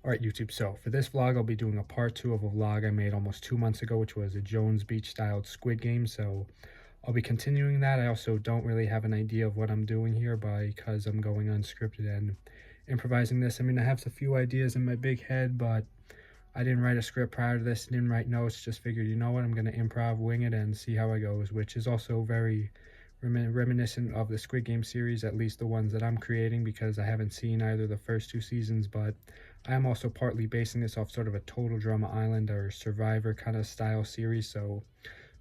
Alright YouTube, so for this vlog I'll be doing a part 2 of a vlog I made almost 2 months ago, which was a Jones Beach styled Squid Game. So I'll be continuing that. I also don't really have an idea of what I'm doing here because I'm going unscripted and improvising this. I mean, I have a few ideas in my big head, but I didn't write a script prior to this, didn't write notes, just figured, you know what, I'm going to improv, wing it, and see how it goes, which is also very reminiscent of the Squid Game series, at least the ones that I'm creating, because I haven't seen either the first 2 seasons, but I am also partly basing this off sort of a Total Drama Island or Survivor kind of style series, so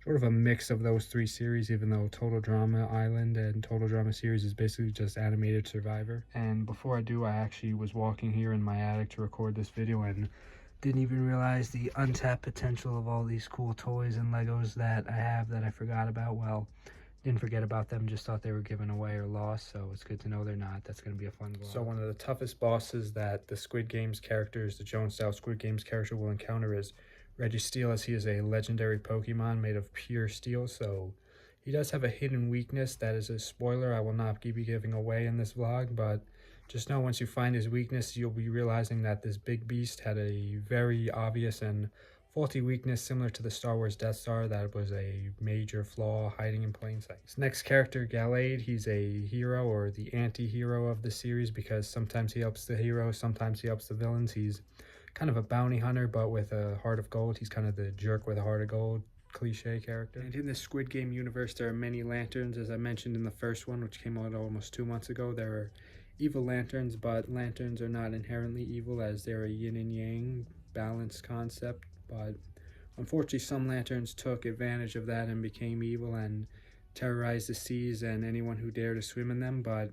sort of a mix of those 3 series, even though Total Drama Island and Total Drama series is basically just animated Survivor. And before I do, I actually was walking here in my attic to record this video and didn't even realize the untapped potential of all these cool toys and Legos that I have that I forgot about. Well, didn't forget about them, just thought they were given away or lost, so it's good to know they're not. That's going to be a fun vlog. So one of the toughest bosses that the Squid Games characters, the Jones-style Squid Games character, will encounter is Registeel, as he is a legendary Pokemon made of pure steel. So he does have a hidden weakness that is a spoiler I will not be giving away in this vlog, but just know once you find his weakness, you'll be realizing that this big beast had a very obvious and faulty weakness similar to the Star Wars Death Star that was a major flaw hiding in plain sight. This next character, Gallade, he's a hero or the anti-hero of the series because sometimes he helps the hero, sometimes he helps the villains. He's kind of a bounty hunter but with a heart of gold. He's kind of the jerk with a heart of gold cliche character. And in the Squid Game universe, there are many lanterns, as I mentioned in the first one, which came out almost 2 months ago. There are evil lanterns, but lanterns are not inherently evil as they're a yin and yang balanced concept. But unfortunately, some lanterns took advantage of that and became evil and terrorized the seas and anyone who dared to swim in them. But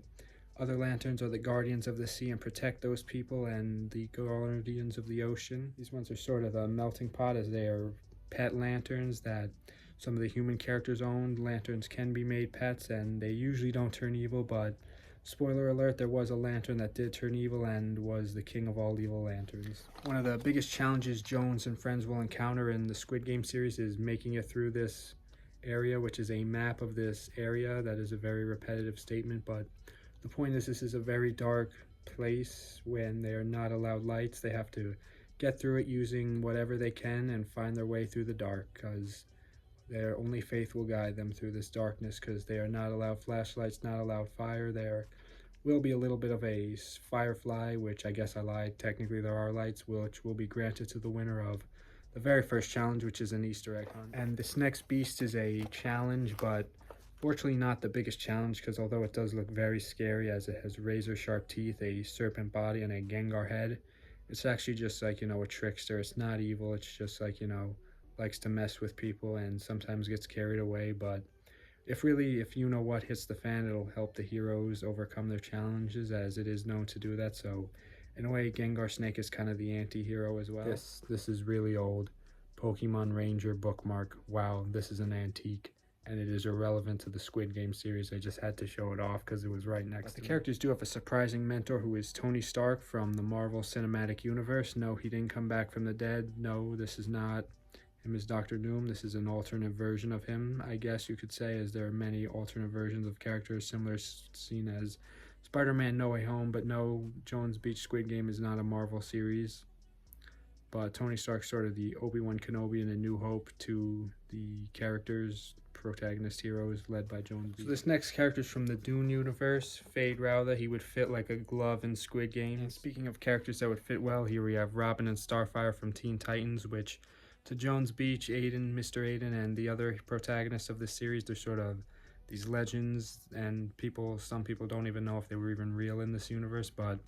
other lanterns are the guardians of the sea and protect those people and the guardians of the ocean. These ones are sort of a melting pot as they are pet lanterns that some of the human characters own. Lanterns can be made pets and they usually don't turn evil, but spoiler alert, there was a lantern that did turn evil and was the king of all evil lanterns. One of the biggest challenges Jones and friends will encounter in the Squid Game series is making it through this area, which is a map of this area. That is a very repetitive statement, but the point is this is a very dark place when they are not allowed lights. They have to get through it using whatever they can and find their way through the dark because their only faith will guide them through this darkness because they are not allowed flashlights, not allowed fire. There will be a little bit of a firefly, which I guess I lied. Technically there are lights, which will be granted to the winner of the very first challenge, which is an Easter egg hunt. And this next beast is a challenge, but fortunately not the biggest challenge because although it does look very scary as it has razor sharp teeth, a serpent body, and a Gengar head, it's actually just like, you know, a trickster. It's not evil. It's just like, you know, likes to mess with people and sometimes gets carried away. But if you know what hits the fan, it'll help the heroes overcome their challenges, as it is known to do that. So in a way, Gengar Snake is kind of the anti-hero as well. This is really old. Pokemon Ranger bookmark. Wow, this is an antique. And it is irrelevant to the Squid Game series. I just had to show it off because it was right next to me. The characters do have a surprising mentor who is Tony Stark from the Marvel Cinematic Universe. No, he didn't come back from the dead. No, this is not him as Doctor Doom. This is an alternate version of him, I guess you could say, as there are many alternate versions of characters similar seen as Spider-Man No Way Home. But no, Jones Beach Squid Game is not a Marvel series. But Tony Stark's sort of the Obi-Wan Kenobi in A New Hope to the characters, protagonist heroes led by Jones Beach. So this next character is from the Dune universe, Fade Rowther. He would fit like a glove in Squid Game. And speaking of characters that would fit well, here we have Robin and Starfire from Teen Titans, which to Jones Beach, Aiden, Mr. Aiden, and the other protagonists of this series, they're sort of these legends, and some people don't even know if they were even real in this universe, but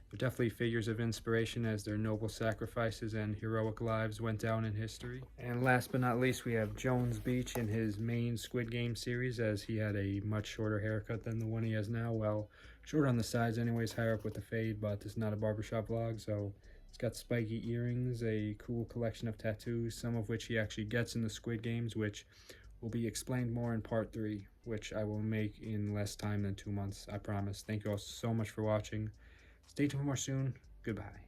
they're definitely figures of inspiration as their noble sacrifices and heroic lives went down in history. And last but not least, we have Jones Beach in his main Squid Game series, as he had a much shorter haircut than the one he has now. Well, short on the sides anyways, higher up with the fade, but this is not a barbershop vlog, so it's got spiky earrings, a cool collection of tattoos, some of which he actually gets in the Squid Games, which will be explained more in part 3, which I will make in less time than 2 months, I promise. Thank you all so much for watching. Stay tuned for more soon. Goodbye.